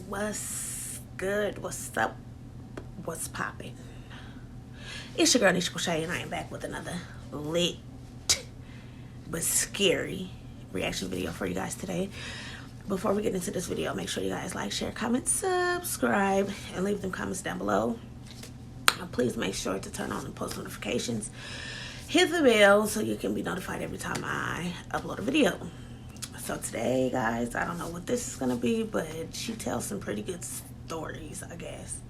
What's good? What's up? What's popping? It's your girl Nisha Crochet, and I am back with another lit but scary reaction video for you guys today. Before we get into this video, make sure you guys like, share, comment, subscribe, and leave them comments down below. Please make sure to turn on the post notifications. Hit the bell so you can be notified every time I upload a video. So today, guys, I don't know what this is going to be, but she tells some pretty good stories, I guess.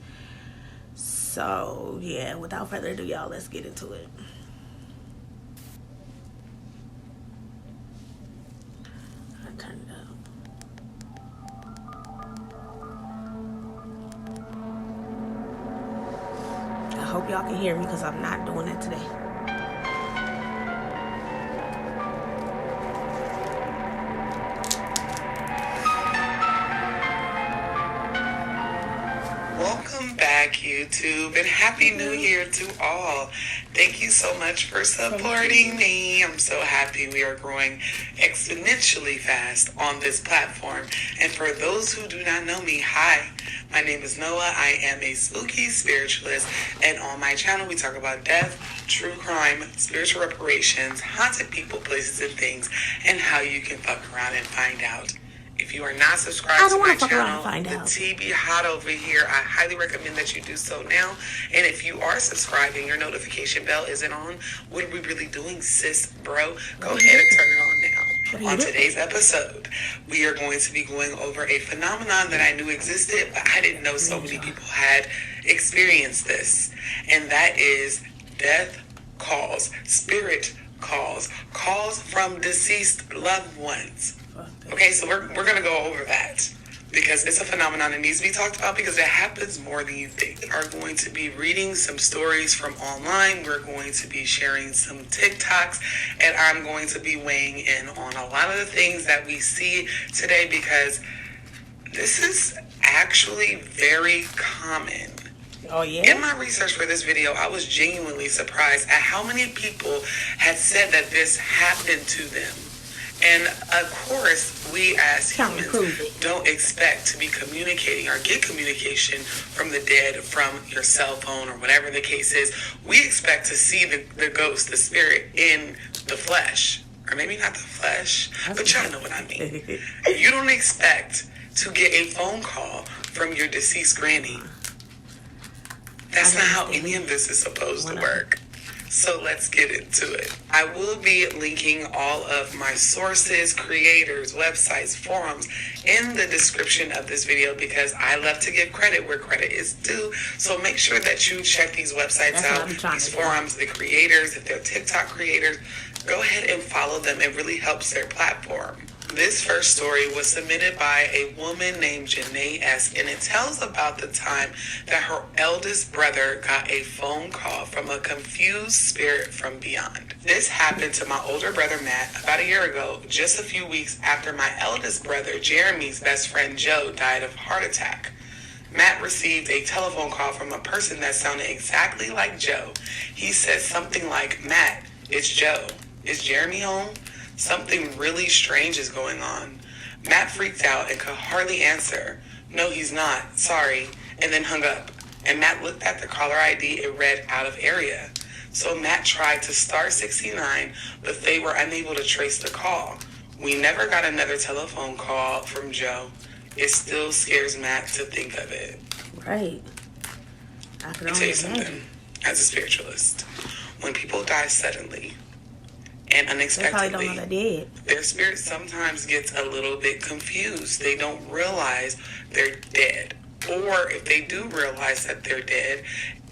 So, yeah, without further ado, y'all, let's get into it. I turned it up. I hope y'all can hear me because I'm not doing it today. Welcome back, YouTube, and Happy New Year to all. Thank you so much for supporting me. I'm so happy we are growing exponentially fast on this platform. And for those who do not know me, hi, my name is Noah. I am a spooky spiritualist, and on my channel we talk about death, true crime, spiritual reparations, haunted people, places, and things, and how you can fuck around and find out. If you are not subscribed to my channel, the tea be hot over here. I highly recommend that you do so now. And if you are subscribing, your notification bell isn't on. What are we really doing, sis, bro? Go ahead and turn it on now. On today's episode, we are going to be going over a phenomenon that I knew existed, but I didn't know so many people had experienced this. And that is death calls, spirit calls, calls from deceased loved ones. Okay, so we're going to go over that because it's a phenomenon that needs to be talked about because it happens more than you think. We are going to be reading some stories from online. We're going to be sharing some TikToks, and I'm going to be weighing in on a lot of the things that we see today because this is actually very common. Oh, yeah? In my research for this video, I was genuinely surprised at how many people had said that this happened to them. And of course, we as humans don't expect to be communicating or get communication from the dead from your cell phone or whatever the case is. We expect to see the ghost, the spirit in the flesh. Or maybe not the flesh, but y'all know what I mean. You don't expect to get a phone call from your deceased granny. That's not how any of this is supposed to work. So let's get into it. I will be linking all of my sources, creators, websites, forums in the description of this video because I love to give credit where credit is due. So make sure that you check these websites out, these forums, the creators, if they're TikTok creators, go ahead and follow them. It really helps their platform. This first story was submitted by a woman named Janae S. And it tells about the time that her eldest brother got a phone call from a confused spirit from beyond. This happened to my older brother Matt about a year ago, just a few weeks after my eldest brother Jeremy's best friend Joe died of a heart attack. Matt received a telephone call from a person that sounded exactly like Joe. He said something like, "Matt, it's Joe. Is Jeremy home? Something really strange is going on." Matt freaked out and could hardly answer. "No, he's not. Sorry," and then hung up. And Matt looked at the caller ID. It read out of area. So Matt tried to star 69, but they were unable to trace the call. We never got another telephone call from Joe. It still scares Matt to think of it. Right. Let me tell you something. As a spiritualist, when people die suddenly and unexpectedly, their spirit sometimes gets a little bit confused. They don't realize they're dead. Or if they do realize that they're dead,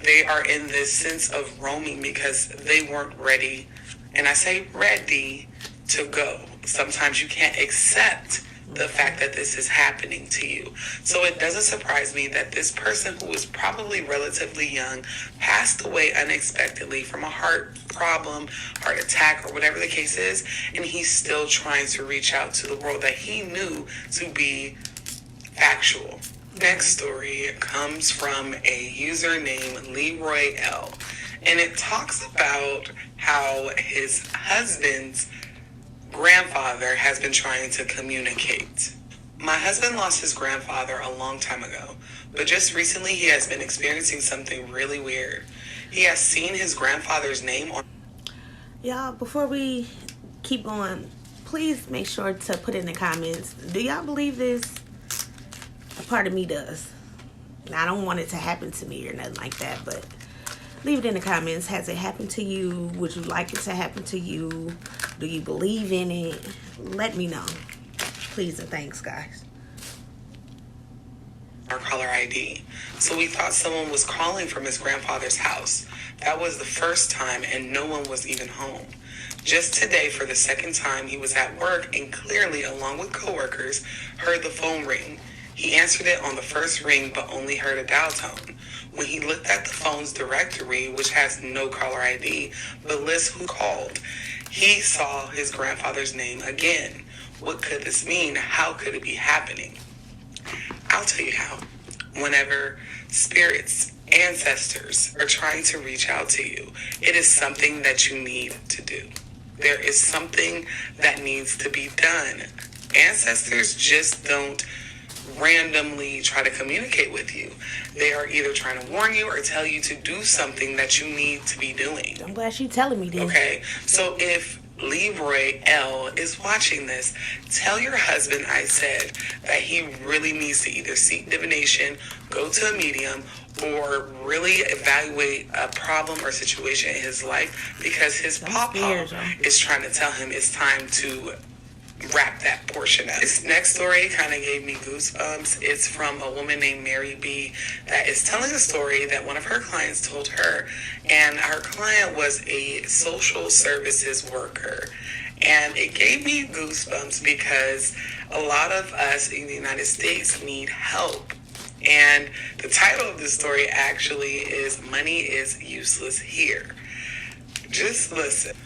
they are in this sense of roaming because they weren't ready. And I say ready to go. Sometimes you can't accept the fact that this is happening to you. So it doesn't surprise me that this person who was probably relatively young passed away unexpectedly from a heart problem, heart attack, or whatever the case is, and he's still trying to reach out to the world that he knew to be factual. Next story comes from a user named Leroy L. And it talks about how his husband's grandfather has been trying to communicate My husband lost his grandfather a long time ago, but just recently he has been experiencing something really weird. He has seen his grandfather's name on... Y'all, before we keep going, please make sure to put in the comments, do y'all believe this? A part of me does. Now, I don't want it to happen to me or nothing like that, but leave it in the comments. Has it happened to you? Would you like it to happen to you? Do you believe in it? Let me know. Please and thanks, guys. Our caller ID. So we thought someone was calling from his grandfather's house. That was the first time, and no one was even home. Just today, for the second time, he was at work and clearly, along with coworkers, heard the phone ring. He answered it on the first ring, but only heard a dial tone. When he looked at the phone's directory, which has no caller ID, but lists who called, he saw his grandfather's name again. What could this mean? How could it be happening? I'll tell you how. Whenever spirits, ancestors are trying to reach out to you, it is something that you need to do. There is something that needs to be done. Ancestors just don't randomly try to communicate with you. They are either trying to warn you or tell you to do something that you need to be doing. I'm glad she's telling me this. Okay, so if Leroy L is watching this, tell your husband I said that he really needs to either seek divination, go to a medium, or really evaluate a problem or situation in his life, because his papa is trying to tell him it's time to wrap that portion up. This next story kind of gave me goosebumps. It's from a woman named Mary B that is telling a story that one of her clients told her, and her client was a social services worker. And it gave me goosebumps because a lot of us in the United States need help. And the title of this story actually is Money is Useless Here. Just listen.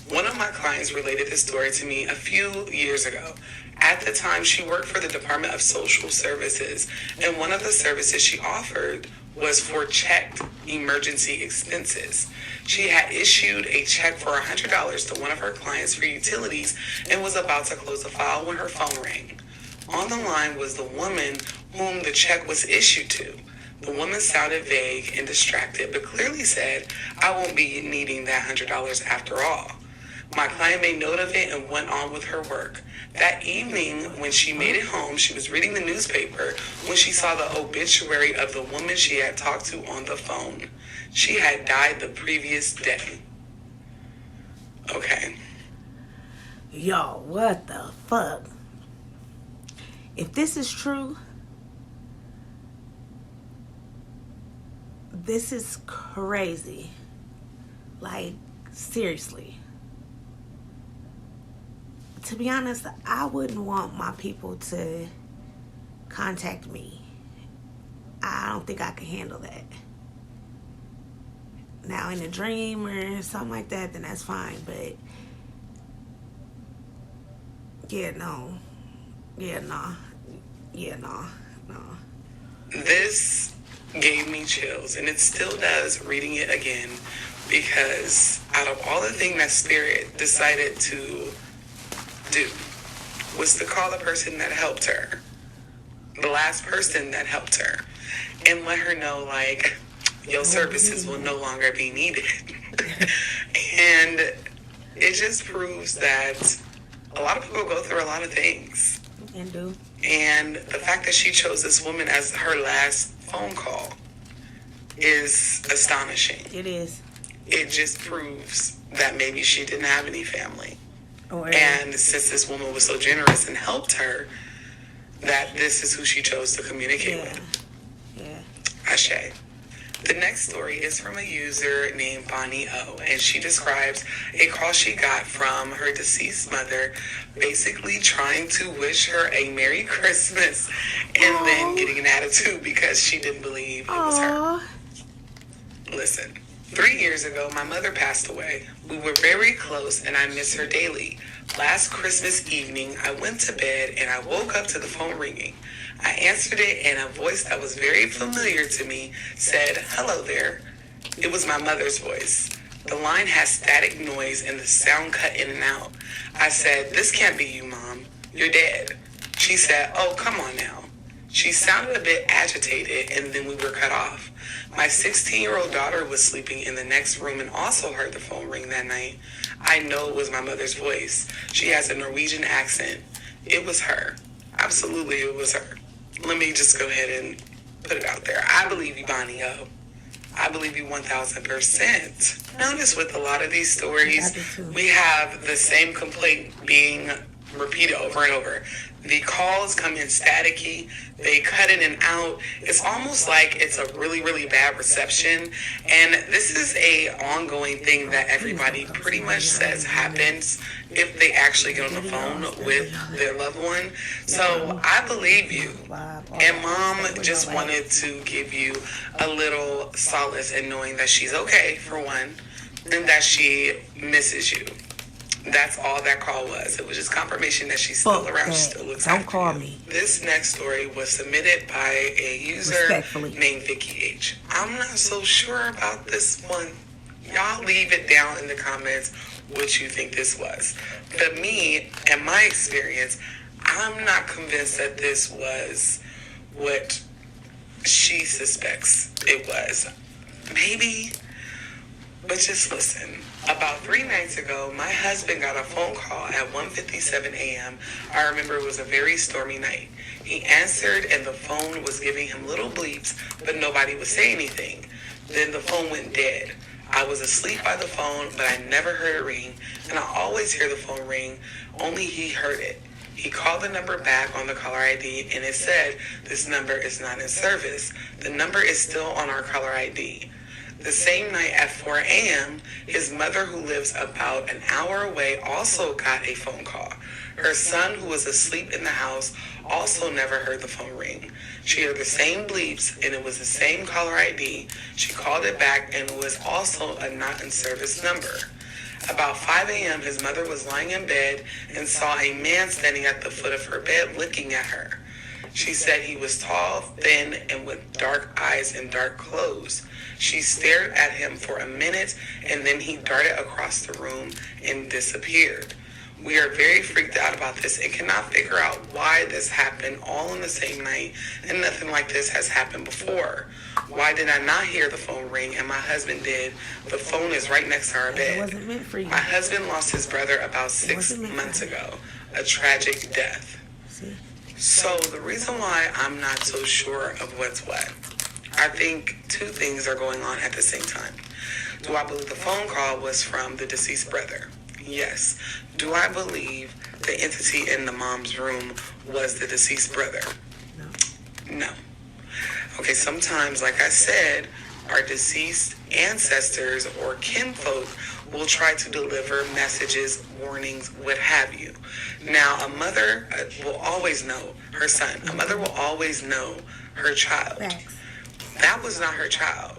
One of my clients related this story to me a few years ago. At the time, she worked for the Department of Social Services, and one of the services she offered was for checked emergency expenses. She had issued a check for $100 to one of her clients for utilities and was about to close the file when her phone rang. On the line was the woman whom the check was issued to. The woman sounded vague and distracted, but clearly said, "I won't be needing that $100 after all." My client made note of it and went on with her work. That evening, when she made it home, she was reading the newspaper when she saw the obituary of the woman she had talked to on the phone. She had died the previous day. Okay. Yo, what the fuck? If this is true, this is crazy. Like, seriously. To be honest, I wouldn't want my people to contact me. I don't think I can handle that. Now, in a dream or something like that, then that's fine. But, no. This gave me chills, and it still does reading it again, because out of all the things that Spirit decided to do was to call the person that helped her, the last person that helped her, and let her know, like, your services will no longer be needed. And it just proves that a lot of people go through a lot of things. And do. And the fact that she chose this woman as her last phone call is astonishing. It is. It just proves that maybe she didn't have any family. And since this woman was so generous and helped her, that this is who she chose to communicate with. Yeah. Ashe. The next story is from a user named Bonnie O, and she describes a call she got from her deceased mother, basically trying to wish her a Merry Christmas, and then getting an attitude because she didn't believe it was her. Listen. 3 years ago, my mother passed away. We were very close, and I miss her daily. Last Christmas evening, I went to bed, and I woke up to the phone ringing. I answered it, and a voice that was very familiar to me said, "Hello there." It was my mother's voice. The line has static noise, and the sound cut in and out. I said, "This can't be you, Mom. You're dead." She said, "Oh, come on now." She sounded a bit agitated, and then we were cut off. My 16-year-old daughter was sleeping in the next room and also heard the phone ring that night. I know it was my mother's voice. She has a Norwegian accent. It was her. Absolutely, it was her. Let me just go ahead and put it out there. I believe you, Bonnie O. I believe you 1,000%. Notice with a lot of these stories, we have the same complaint being repeated over and over. The calls come in staticky. They cut in and out. It's almost like it's a really, really bad reception. And this is a ongoing thing that everybody pretty much says happens if they actually get on the phone with their loved one. So I believe you. And Mom just wanted to give you a little solace in knowing that she's okay, for one, and that she misses you. That's all that call was. It was just confirmation that she's still around. She still looks after you. Don't call me. This next story was submitted by a user named Vicky H. I'm not so sure about this one. Y'all leave it down in the comments what you think this was. But me and my experience, I'm not convinced that this was what she suspects it was. Maybe, but just listen. About 3 nights ago, my husband got a phone call at 1:57 a.m. I remember it was a very stormy night. He answered and the phone was giving him little bleeps, but nobody would say anything. Then the phone went dead. I was asleep by the phone, but I never heard it ring, and I always hear the phone ring, only he heard it. He called the number back on the caller ID, and it said, "This number is not in service. The number is still on our caller ID." The same night at 4 a.m., his mother, who lives about an hour away, also got a phone call. Her son, who was asleep in the house, also never heard the phone ring. She heard the same bleeps, and it was the same caller ID. She called it back, and it was also a not-in-service number. About 5 a.m., his mother was lying in bed and saw a man standing at the foot of her bed looking at her. She said he was tall, thin, and with dark eyes and dark clothes. She stared at him for a minute, and then he darted across the room and disappeared. We are very freaked out about this and cannot figure out why this happened all in the same night, and nothing like this has happened before. Why did I not hear the phone ring and my husband did? The phone is right next to our bed. It wasn't meant for you. My husband lost his brother about 6 months ago. A tragic death. See? So the reason why I'm not so sure of what's what, I think two things are going on at the same time. Do I believe the phone call was from the deceased brother? Yes. Do I believe the entity in the mom's room was the deceased brother? No. Okay, sometimes, like I said, our deceased ancestors or kinfolk will try to deliver messages, warnings, what have you. Now, a mother will always know her son. A mother will always know her child. That was not her child.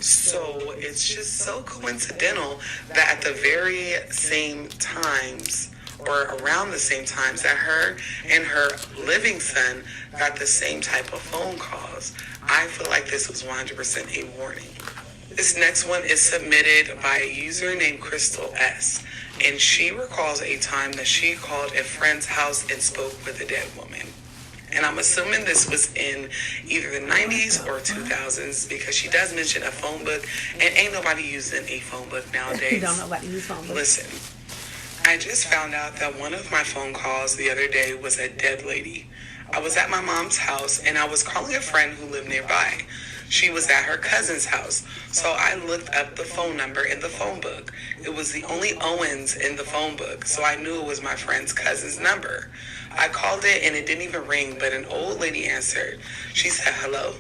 So it's just so coincidental that at the very same times or around the same times that her and her living son got the same type of phone calls. I feel like this was 100% a warning. This next one is submitted by a user named Crystal S. And she recalls a time that she called a friend's house and spoke with a dead woman. And I'm assuming this was in either the 90s or 2000s because she does mention a phone book, and ain't nobody using a phone book nowadays. Don't nobody use phone books. Listen, I just found out that one of my phone calls the other day was a dead lady. I was at my mom's house, and I was calling a friend who lived nearby. She was at her cousin's house, so I looked up the phone number in the phone book. It was the only Owens in the phone book, so I knew it was my friend's cousin's number. I called it, and it didn't even ring, but an old lady answered. She said, "Hello?"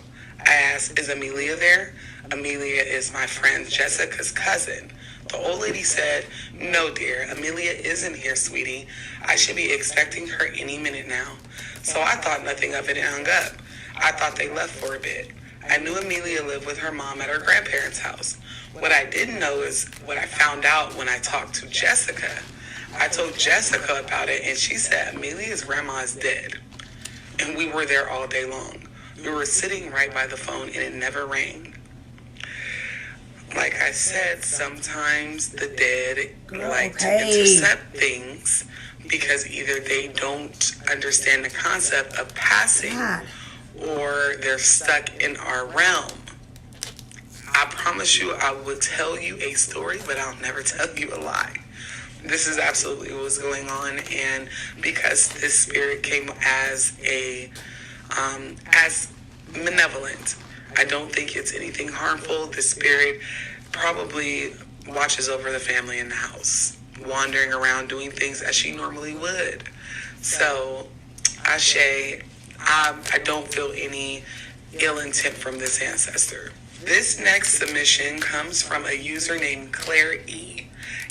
I asked, "Is Amelia there?" Amelia is my friend Jessica's cousin. The old lady said, "No, dear, Amelia isn't here, sweetie. I should be expecting her any minute now." So I thought nothing of it and hung up. I thought they left for a bit. I knew Amelia lived with her mom at her grandparents' house. What I didn't know is what I found out when I talked to Jessica. I told Jessica about it, and she said Amelia's grandma is dead. And we were there all day long. We were sitting right by the phone, and it never rang. Like I said, sometimes the dead like to intercept things because either they don't understand the concept of passing or they're stuck in our realm. I promise you I will tell you a story, but I'll never tell you a lie. This is absolutely what's going on, and because this spirit came as malevolent, I don't think it's anything harmful. The spirit probably watches over the family in the house, wandering around doing things as she normally would. So, Ashe, I don't feel any ill intent from this ancestor. This next submission comes from a user named Claire E.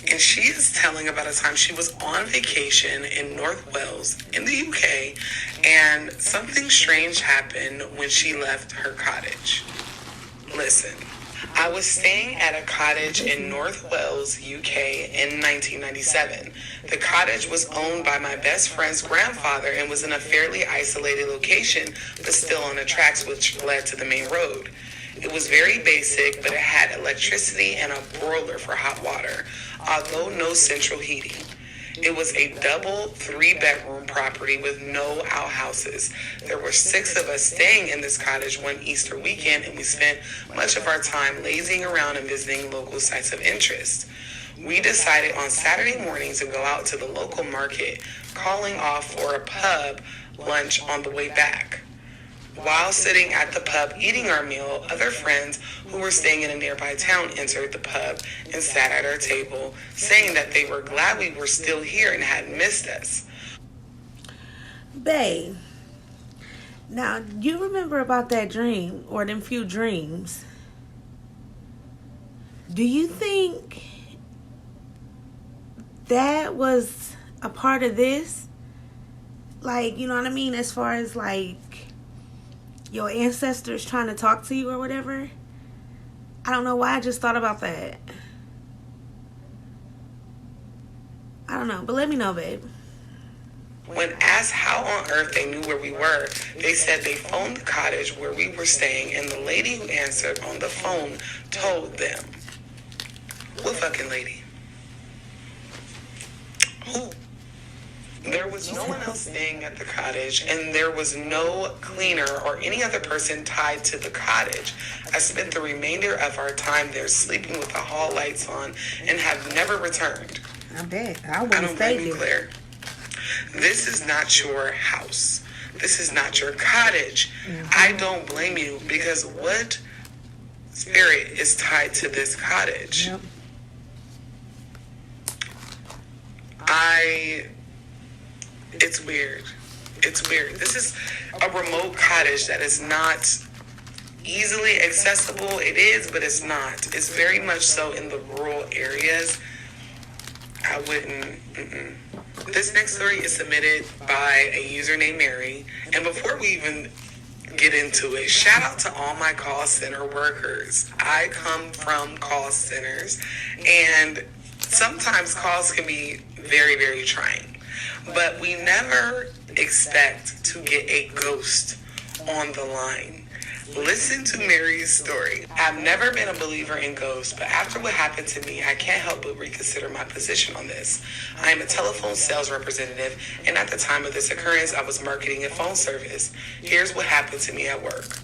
And she is telling about a time she was on vacation in North Wales in the UK, and something strange happened when she left her cottage. Listen, I was staying at a cottage in North Wales, UK in 1997. The cottage was owned by my best friend's grandfather and was in a fairly isolated location, but still on the tracks which led to the main road. It was very basic, but it had electricity and a broiler for hot water, although no central heating. It was a double 3-bedroom property with no outhouses. There were 6 of us staying in this cottage one Easter weekend, and we spent much of our time lazing around and visiting local sites of interest. We decided on Saturday morning to go out to the local market, calling off for a pub lunch on the way back. While sitting at the pub eating our meal, other friends who were staying in a nearby town entered the pub and sat at our table, saying that they were glad we were still here and hadn't missed us. Babe, now, you remember about that dream, or them few dreams? Do you think that was a part of this? Like, you know what I mean? As far as, like, your ancestors trying to talk to you or whatever. I don't know why I just thought about that. I don't know, but let me know, babe. When asked how on earth they knew where we were, they said they phoned the cottage where we were staying, and the lady who answered on the phone told them. What fucking lady? Who? There was no one else staying at the cottage, and there was no cleaner or any other person tied to the cottage. I spent the remainder of our time there sleeping with the hall lights on and have never returned. I bet. I wouldn't stay there. Claire. This is not your house. This is not your cottage. Mm-hmm. I don't blame you, because what spirit is tied to this cottage? Yep. It's weird. It's weird. This is a remote cottage that is not easily accessible. It is, but it's not. It's very much so in the rural areas. I wouldn't. This next story is submitted by a user named Mary. And before we even get into it, shout out to all my call center workers. I come from call centers, and sometimes calls can be very, very trying. But we never expect to get a ghost on the line. Listen to Mary's story. I've never been a believer in ghosts, but after what happened to me, I can't help but reconsider my position on this. I am a telephone sales representative, and at the time of this occurrence, I was marketing a phone service. Here's what happened to me at work.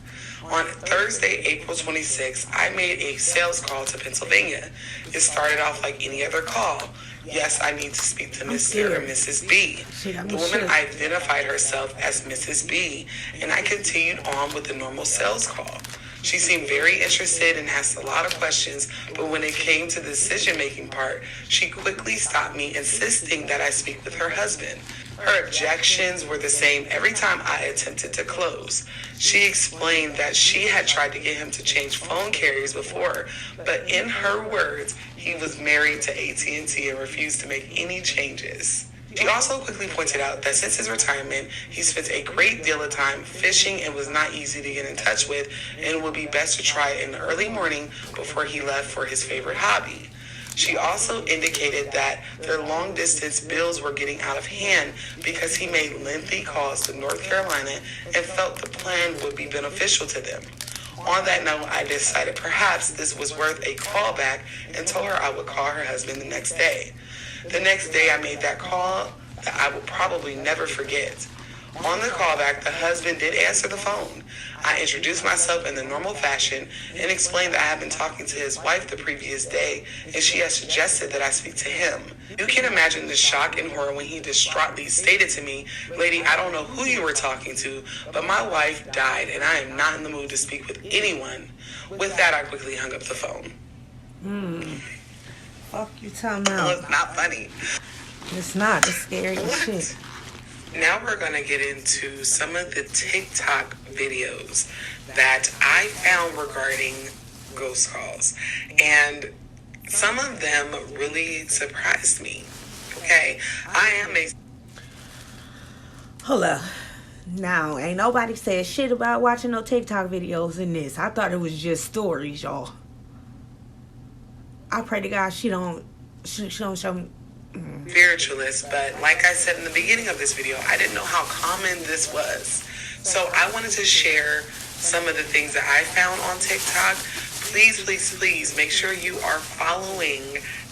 On Thursday, April 26th, I made a sales call to Pennsylvania. It started off like any other call. Yes, I need to speak to Mr. or Mrs. B. The woman identified herself as Mrs. B, and I continued on with the normal sales call. She seemed very interested and asked a lot of questions, but when it came to the decision-making part, she quickly stopped me, insisting that I speak with her husband. Her objections were the same every time I attempted to close. She explained that she had tried to get him to change phone carriers before, but in her words, he was married to AT&T and refused to make any changes. She also quickly pointed out that since his retirement, he spent a great deal of time fishing and was not easy to get in touch with, and it would be best to try it in the early morning before he left for his favorite hobby. She also indicated that their long-distance bills were getting out of hand because he made lengthy calls to North Carolina and felt the plan would be beneficial to them. On that note, I decided perhaps this was worth a callback and told her I would call her husband the next day. The next day, I made that call that I will probably never forget. On the callback, the husband did answer the phone. I introduced myself in the normal fashion and explained that I had been talking to his wife the previous day, and she had suggested that I speak to him. You can imagine the shock and horror when he distraughtly stated to me, "Lady, I don't know who you were talking to, but my wife died, and I am not in the mood to speak with anyone." With that, I quickly hung up the phone. Fuck you talking about? Well, it's not funny. It's not. It's scary as shit. Now we're going to get into some of the TikTok videos that I found regarding ghost calls. And some of them really surprised me. Okay, I am a... Hold up. Now, ain't nobody said shit about watching no TikTok videos in this. I thought it was just stories, y'all. I pray to God she don't show me. spiritualist, but like I said in the beginning of this video, I didn't know how common this was. So I wanted to share some of the things that I found on TikTok. Please, please, please make sure you are following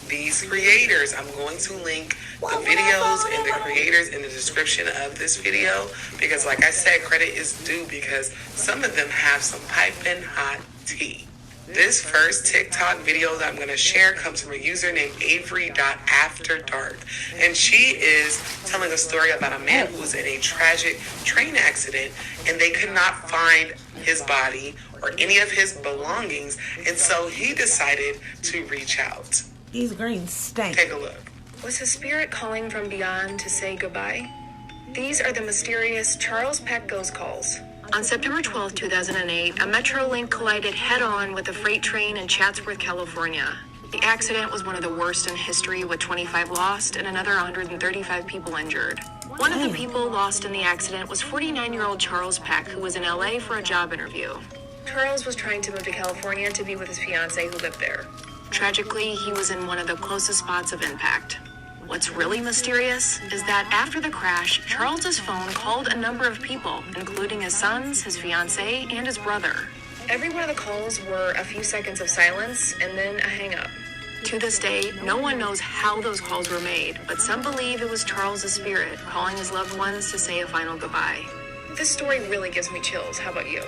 these creators. I'm going to link the videos and the creators in the description of this video because, like I said, credit is due because some of them have some piping hot tea. This first TikTok video that I'm going to share comes from a user named Avery.AfterDark. And she is telling a story about a man who was in a tragic train accident and they could not find his body or any of his belongings. And so he decided to reach out. These greens stink. Take a look. Was his spirit calling from beyond to say goodbye? These are the mysterious Charles Peck ghost calls. On September 12, 2008, a Metrolink collided head-on with a freight train in Chatsworth, California. The accident was one of the worst in history, with 25 lost and another 135 people injured. One of the people lost in the accident was 49-year-old Charles Peck, who was in LA for a job interview. Charles was trying to move to California to be with his fiancée who lived there. Tragically, he was in one of the closest spots of impact. What's really mysterious is that after the crash, Charles's phone called a number of people, including his sons, his fiancée, and his brother. Every one of the calls were a few seconds of silence and then a hang-up. To this day, no one knows how those calls were made, but some believe it was Charles's spirit calling his loved ones to say a final goodbye. This story really gives me chills. How about you?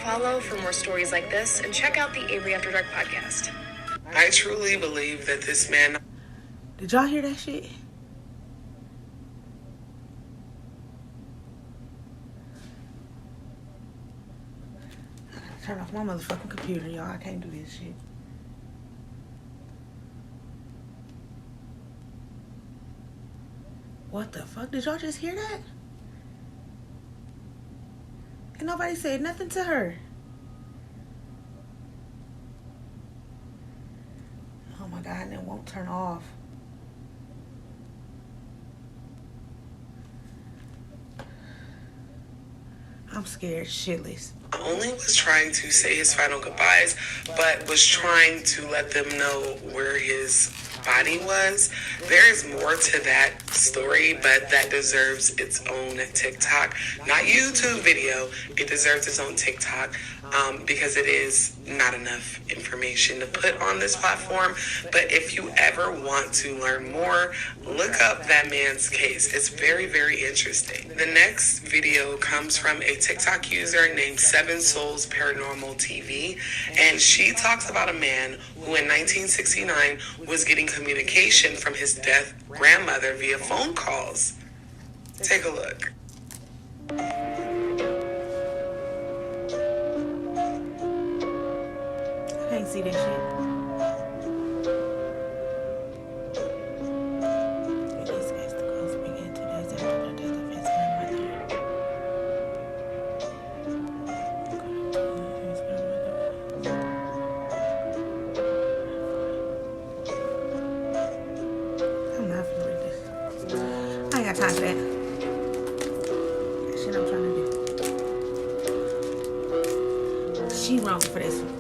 Follow for more stories like this and check out the Avery After Dark podcast. I truly believe that this man... Did y'all hear that shit? Turn off my motherfucking computer, y'all. I can't do this shit. What the fuck? Did y'all just hear that? And nobody said nothing to her. Oh my God, and it won't turn off. I'm scared shitless. Not only was trying to say his final goodbyes, but was trying to let them know where his body was. There is more to that story, but that deserves its own TikTok. Not YouTube video. It deserves its own TikTok because it is not enough information to put on this platform. But if you ever want to learn more, look up that man's case. It's very, very interesting. The next video comes from a TikTok user named 7 Souls Paranormal TV, and she talks about a man who in 1969 was getting communication from his dead grandmother via phone calls. Take a look. I can't see that shit. Time for that. That shit I'm trying to do. She wrong for this one.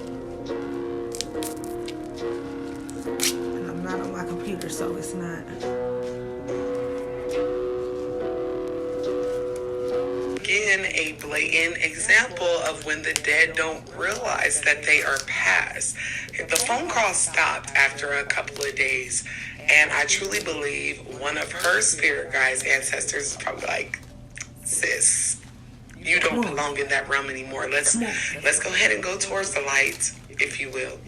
And I'm not on my computer, so it's not. Again, a blatant example of when the dead don't realize that they are past. The phone call stopped after a couple of days. And I truly believe one of her spirit guides' ancestors is probably like, sis, you don't belong in that realm anymore. Let's go ahead and go towards the light, if you will.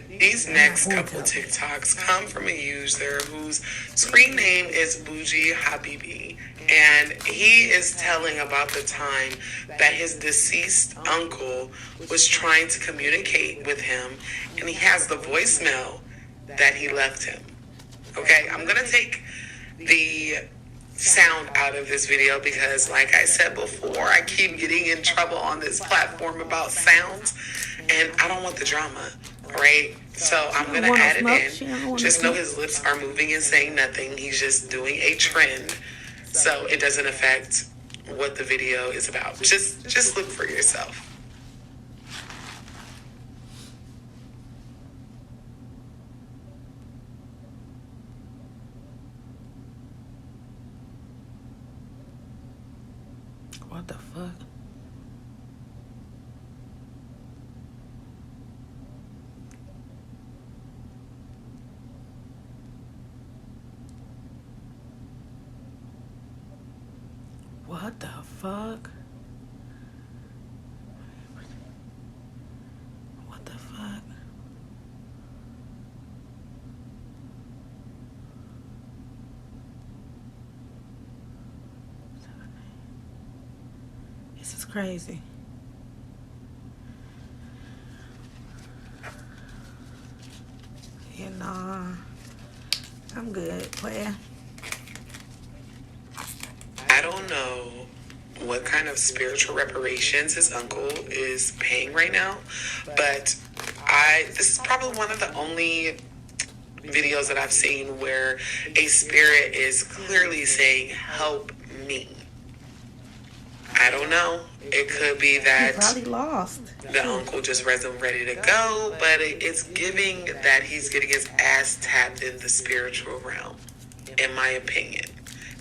These next couple TikToks come from a user whose screen name is Bougie Habibi. And he is telling about the time that his deceased uncle was trying to communicate with him, and he has the voicemail that he left him. Okay, I'm going to take the sound out of this video because, like I said before, I keep getting in trouble on this platform about sounds, and I don't want the drama, right? So I'm going to add it in. Just know his lips are moving and saying nothing. He's just doing a trend, so it doesn't affect what the video is about. Just look for yourself. What the fuck? What the fuck? What the fuck? This is crazy. Yeah, nah. I'm good, player. I don't know what kind of spiritual reparations his uncle is paying right now, but this is probably one of the only videos that I've seen where a spirit is clearly saying, help me. I don't know. It could be that He probably lost. the uncle just wasn't ready to go, but it's giving that he's getting his ass tapped in the spiritual realm, in my opinion.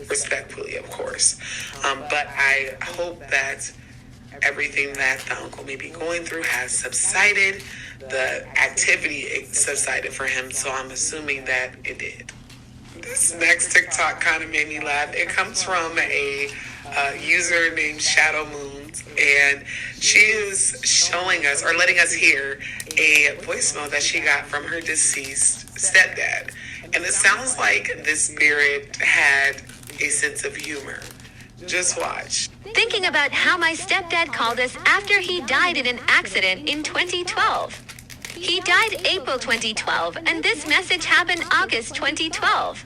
Respectfully, of course. But I hope that everything that the uncle may be going through has subsided. The activity subsided for him, so I'm assuming that it did. This next TikTok kind of made me laugh. It comes from a user named Shadow Moons, and she is showing us, or letting us hear, a voicemail that she got from her deceased stepdad. And it sounds like this spirit had a sense of humor. Just watch. Thinking about how my stepdad called us after he died in an accident in 2012. He died April 2012, and this message happened August 2012.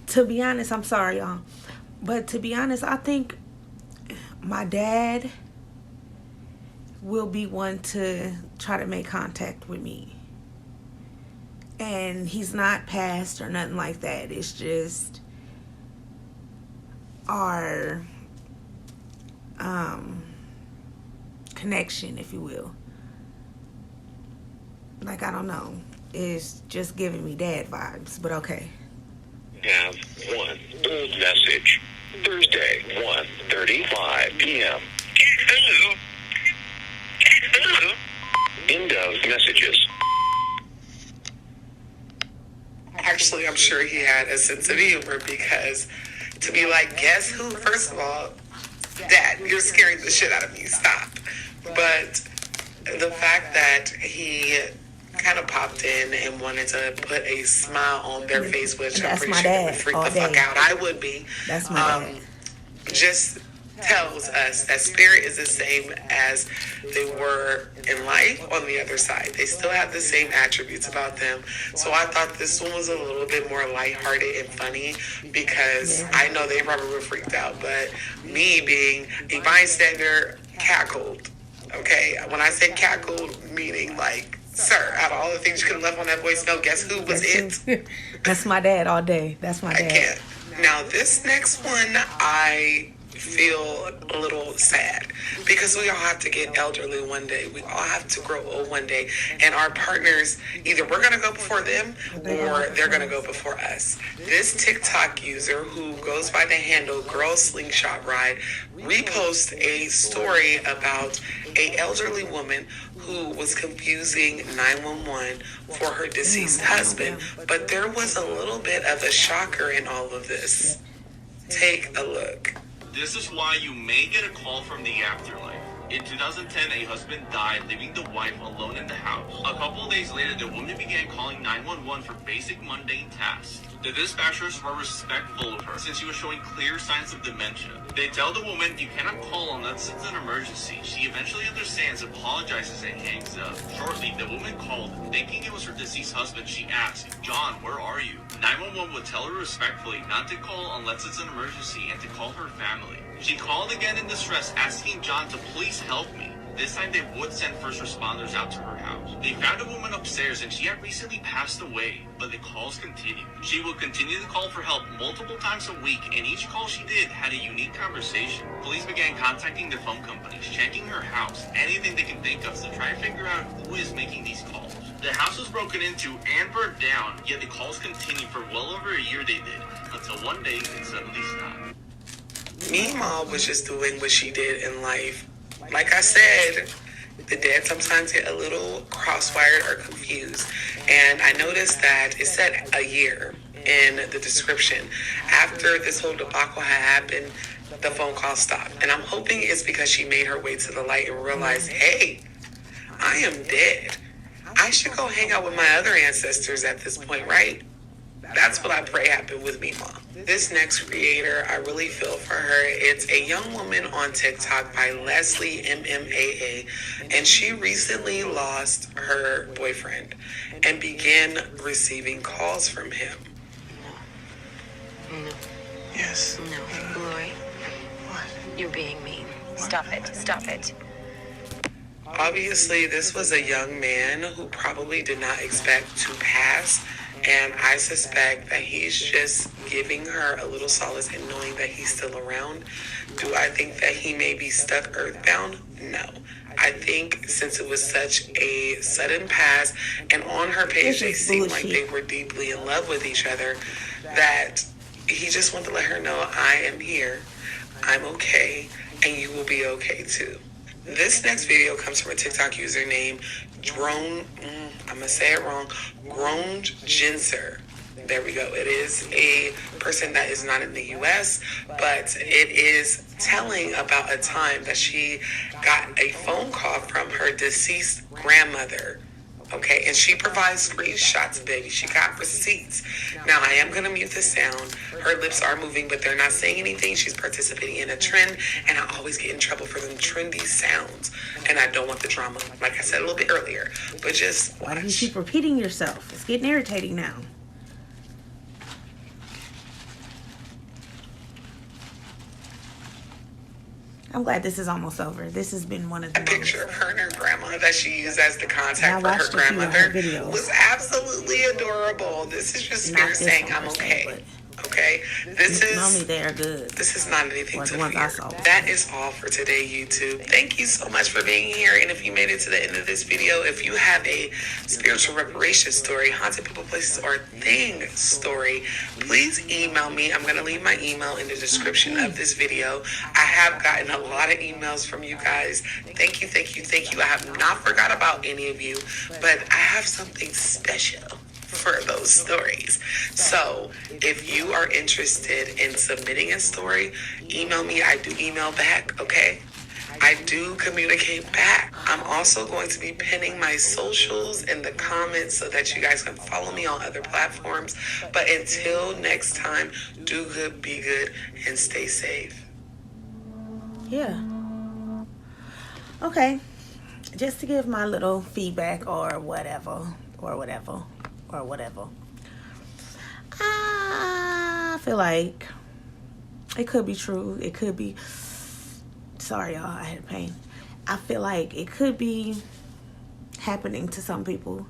To be honest, I'm sorry, y'all. But to be honest, I think my dad will be one to try to make contact with me. And he's not passed or nothing like that. It's just our connection, if you will. Like, I don't know. It's just giving me dad vibes, but okay. Have one old message. Thursday, 1:35 p.m. Hello. Hello. End of messages. Actually, I'm sure he had a sense of humor because to be like, guess who? First of all, Dad, you're scaring the shit out of me. Stop. But the fact that he kind of popped in and wanted to put a smile on their face, which I'm pretty sure would freak the fuck out. I would be. That's my dad. Just tells us that spirit is the same as they were in life on the other side. They still have the same attributes about them. So I thought this one was a little bit more lighthearted and funny because I know they probably were freaked out, but me being a bystander cackled. Okay, when I say cackled, meaning like, sir, out of all the things you could have left on that voicemail, guess who was it? That's my dad all day. That's my dad. I can't. Now, this next one, I feel a little sad because we all have to get elderly one day. We all have to grow old one day. And our partners, either we're going to go before them or they're going to go before us. This TikTok user who goes by the handle Girl Slingshot Ride reposts a story about an elderly woman who was confusing 911 for her deceased husband. But there was a little bit of a shocker in all of this. Take a look. This is why you may get a call from the afterlife. In 2010, a husband died, leaving the wife alone in the house. A couple of days later, the woman began calling 911 for basic mundane tasks. The dispatchers were respectful of her since she was showing clear signs of dementia. They tell the woman you cannot call unless it's an emergency. She eventually understands, apologizes, and hangs up. Shortly, the woman called. Thinking it was her deceased husband, she asked, "John, where are you?" 911 would tell her respectfully not to call unless it's an emergency and to call her family. She called again in distress, asking John to please help me. This time they would send first responders out to her house. They found a woman upstairs and she had recently passed away, but the calls continued. She would continue to call for help multiple times a week, and each call she did had a unique conversation. Police began contacting the phone companies, checking her house, anything they can think of to try and figure out who is making these calls. The house was broken into and burnt down, yet the calls continued for well over a year they did, until one day it suddenly stopped. Meemaw was just doing what she did in life. Like I said, the dead sometimes get a little cross-wired or confused. And I noticed that it said a year in the description. After this whole debacle had happened, the phone call stopped. And I'm hoping it's because she made her way to the light and realized, hey, I am dead. I should go hang out with my other ancestors at this point, right? That's what I pray happened with Meemaw. This next creator, I really feel for her. It's a young woman on TikTok by Leslie MMAA, and she recently lost her boyfriend and began receiving calls from him. No. Yes. No. Glory. What? You're being mean. Stop it. Stop it. Obviously, this was a young man who probably did not expect to pass. And I suspect that he's just giving her a little solace in knowing that he's still around. Do I think that he may be stuck earthbound? No. I think since it was such a sudden pass, and on her page they seemed like they were deeply in love with each other, that he just wanted to let her know, I am here, I'm okay, and you will be okay too. This next video comes from a TikTok user named I'm going to say it wrong, Grown Ginser. There we go. It is a person that is not in the U.S., but it is telling about a time that she got a phone call from her deceased grandmother. Okay, and she provides screenshots, baby. She got receipts. Now, I am going to mute the sound. Her lips are moving, but they're not saying anything. She's participating in a trend, and I always get in trouble for them trendy sounds. And I don't want the drama, like I said a little bit earlier. But just watch. Why do you keep repeating yourself? It's getting irritating now. I'm glad this is almost over. This has been one of the A picture of her and her grandma that she used as the contact for her grandmother was absolutely adorable. This is just spirit saying, I'm okay. Okay? This normally they are good. This is not anything to ones I fear. saw. That is all for today, YouTube. Thank you so much for being here. And if you made it to the end of this video, if you have a spiritual reparation story, haunted people, places, or thing story, please email me. I'm going to leave my email in the description of this video. I have gotten a lot of emails from you guys. Thank you, thank you, thank you. I have not forgot about any of you, but I have something special for those stories. So if you are interested in submitting a story, email me. I do email back, okay? I do communicate back. I'm also going to be pinning my socials in the comments so that you guys can follow me on other platforms. But until next time, do good, be good, and stay safe. Yeah. Okay. Just to give my little feedback or whatever. I feel like it could be true. It could be. Sorry, y'all. I had pain. I feel like it could be happening to some people.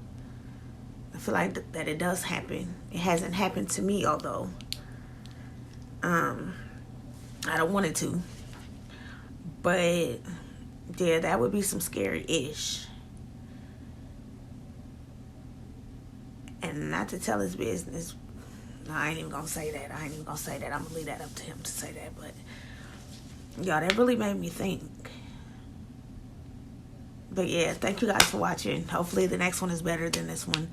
I feel like that it does happen. It hasn't happened to me, although I don't want it to. But yeah, that would be some scary-ish. And not to tell his business. No, I ain't even gonna say that. I'm gonna leave that up to him to say that. But y'all, that really made me think. But yeah, thank you guys for watching. Hopefully the next one is better than this one.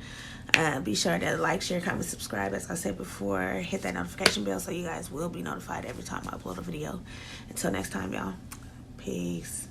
Be sure to like, share, comment, subscribe. As I said before, hit that notification bell so you guys will be notified every time I upload a video. Until next time, y'all. Peace.